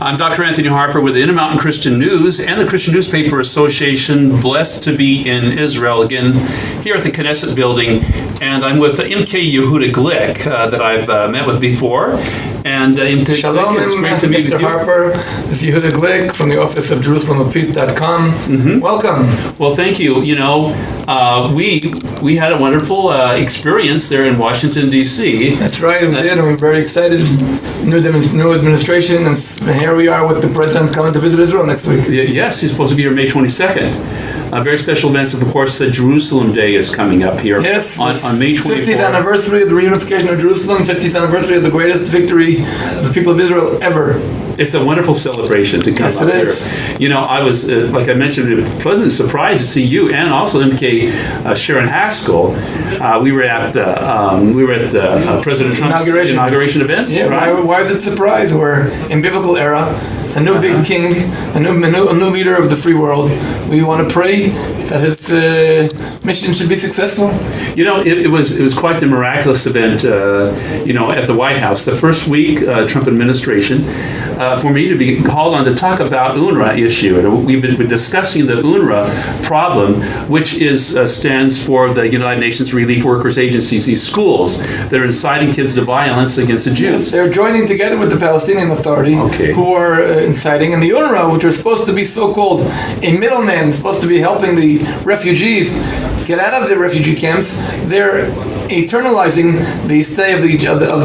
I'm Dr. Anthony Harper with the InterMountain Christian News and the Christian Newspaper Association. Blessed to be in Israel again here at the Knesset building. And I'm with MKYehudaGlick that I've met with before. And Shalom, it's great to meet Mr. with you. Harper. This is Yehuda Glick from the office of JerusalemOfPeace.com. Mm-hmm. Welcome. Well, thank you. You know, we had a wonderful experience there in Washington, D.C. That's right, we did, and we're very excited. New administration, and here we are with the president coming to visit Israel next week. Yes, he's supposed to be here May 22nd. Very special events, of course, the Jerusalem Day is coming up here. Yes, on May 24th. 50th anniversary of the reunification of Jerusalem, 50th anniversary of the greatest victory of the people of Israel ever. It's a wonderful celebration to come Yes, up it here. is. You know, I was, like I mentioned, pleasantly surprised to see you and also MK Sharon Haskell. We were at President Trump's inauguration events. Yeah, right? why is it a surprise? We're in biblical era. A new big king, a new leader of the free world. We want to pray that his mission should be successful. You know, it was quite the miraculous event. You know, at the White House, the first week Trump administration, for me to be called on to talk about UNRWA issue, and we've been discussing the UNRWA problem, which stands for the United Nations Relief Workers Agencies. These schools that are inciting kids to violence against the Jews. Yes, they're joining together with the Palestinian Authority, who are inciting, and the UNRWA, which are supposed to be so-called a middleman, supposed to be helping the refugees get out of the refugee camps. They're eternalizing the stay of the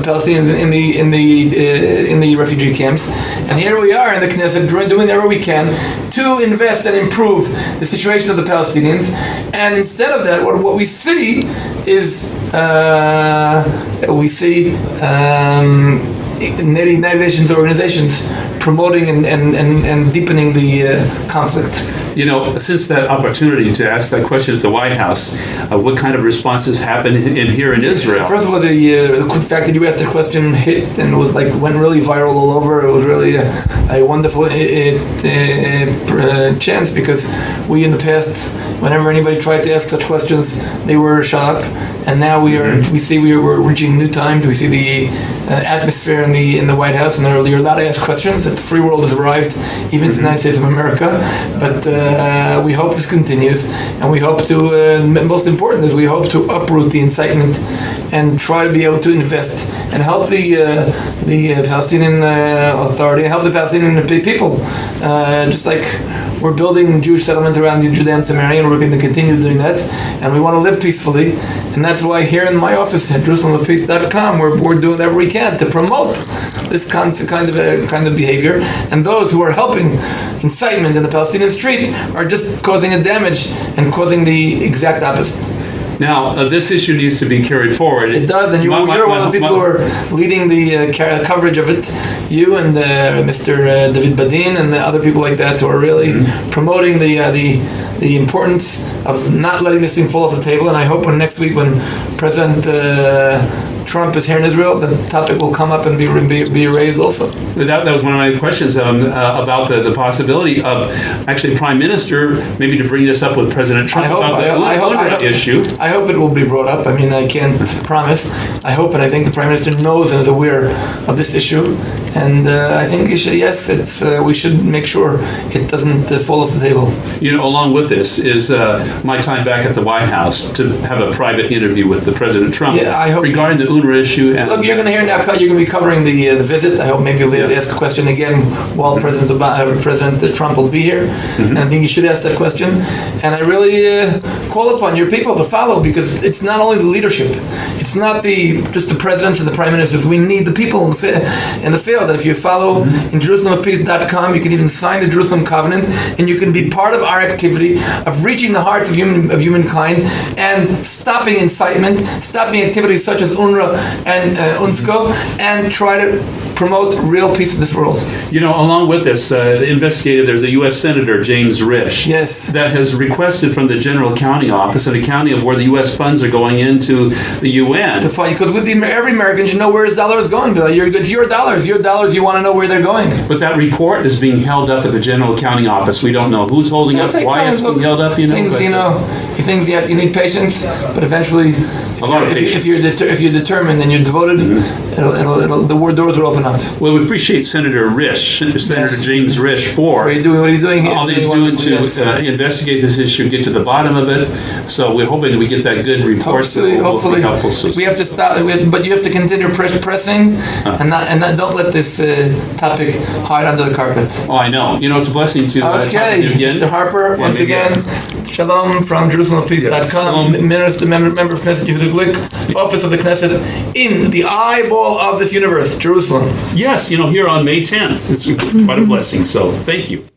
Palestinians in the refugee camps, and here we are in the Knesset doing whatever we can to invest and improve the situation of the Palestinians. And instead of that, what we see is United Nations organizations promoting and deepening the conflict. You know, since that opportunity to ask that question at the White House, what kind of responses happen here in Israel? First of all, the fact that you asked the question hit and went really viral all over. It was really a wonderful chance, because we in the past, whenever anybody tried to ask such questions, they were shut up. And now we're reaching new times. We see the atmosphere in the White House, and you're allowed to ask questions. The free world has arrived, even to the United States of America. But we hope this continues, and we hope to. Most important is we hope to uproot the incitement and try to be able to invest and help the Palestinian Authority, and help the Palestinian people, just like we're building Jewish settlements around Judea and Samaria, and we're going to continue doing that. And we want to live peacefully, and that's why here in my office at JerusalemOfPeace.com, we're doing whatever we can to promote this kind of behavior. And those who are helping incitement in the Palestinian street are just causing a damage and causing the exact opposite. Now, this issue needs to be carried forward. It does, and you're one of the people who are leading the coverage of it. You and Mr. David Badin and the other people like that who are really promoting the importance of not letting this thing fall off the table. And I hope next week when President Trump is here in Israel, the topic will come up and be raised also. That was one of my questions about the possibility of actually Prime Minister maybe to bring this up with President Trump about the issue. I hope it will be brought up. I mean, I can't promise. I hope, and I think the Prime Minister knows and is aware of this issue. And I think we should make sure it doesn't fall off the table. You know, along with this is my time back at the White House to have a private interview with the President Trump regarding the UNRWA issue. And look, you're going to hear now. You're going to be covering the visit. I hope maybe you'll be able to ask a question again while President Trump will be here. And I think you should ask that question. And I really call upon your people to follow, because it's not only the leadership. It's not just the presidents and the prime ministers. We need the people in the field. And if you follow in JerusalemOfPeace.com, you can even sign the Jerusalem Covenant, and you can be part of our activity of reaching the hearts of humankind and stopping incitement, stopping activities such as UNRWA and UNSCO, and try to promote real peace in this world. You know, along with this, there's a U.S. Senator, James Risch, that has requested from the General Accounting Office an accounting of where the U.S. funds are going into the UN. To fight, because every American should know where his dollar is going. It's your dollars. Your dollars, you want to know where they're going. But that report is being held up at the General Accounting Office. We don't know who's holding up, why it's being held up. Things you need patience, but eventually, if you're determined and you're devoted, the doors will open up. Well, we appreciate Senator Risch, Senator James Risch, for what he's doing. All he's doing to investigate this issue, get to the bottom of it. So we're hoping we get that good report. Hopefully. We have to stop, but you have to continue pressing, and don't let this topic hide under the carpet. Oh, I know. It's a blessing to talk to you again. Mr. Harper, once again, Shalom from JerusalemPeace.com, Minister, member of Knesset Yehuda Glick, Office of the Knesset, in the eyeball of this universe, Jerusalem. Yes, here on May 10th. It's quite a blessing, so thank you.